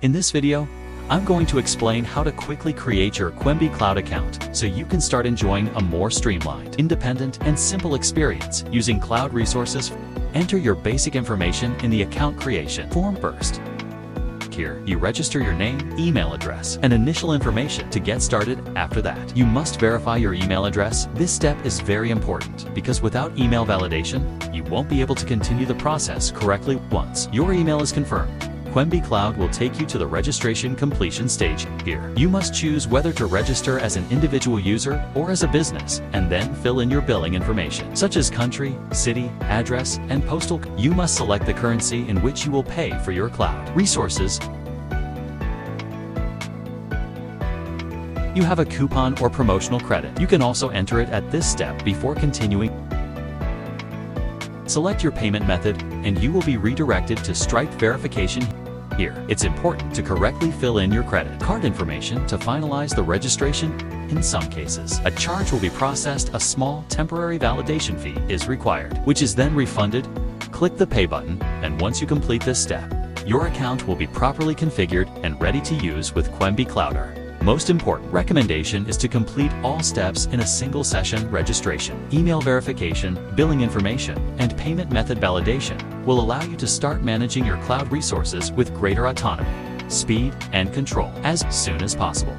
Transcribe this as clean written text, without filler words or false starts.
In this video, I'm going to explain how to quickly create your Cuemby Cloud account so you can start enjoying a more streamlined, independent, and simple experience using cloud resources. Enter your basic information in the account creation form first. Here, you register your name, email address, and initial information to get started. After that, you must verify your email address. This step is very important because without email validation, you won't be able to continue the process correctly. Once your email is confirmed, Cuemby Cloud will take you to the registration completion stage. Here, you must choose whether to register as an individual user or as a business, and then fill in your billing information, such as country, city, address, and postal. You must select the currency in which you will pay for your cloud resources. You have a coupon or promotional credit. You can also enter it at this step before continuing. Select your payment method, and you will be redirected to Stripe verification. Here, it's important to correctly fill in your credit card information to finalize the registration. In some cases, a charge will be processed. A small temporary validation fee is required, which is then refunded. Click the Pay button, and once you complete this step, your account will be properly configured and ready to use with Cuemby Cloud. Most important recommendation is to complete all steps in a single session. Registration, email verification, billing information, and payment method validation will allow you to start managing your cloud resources with greater autonomy, speed, and control as soon as possible.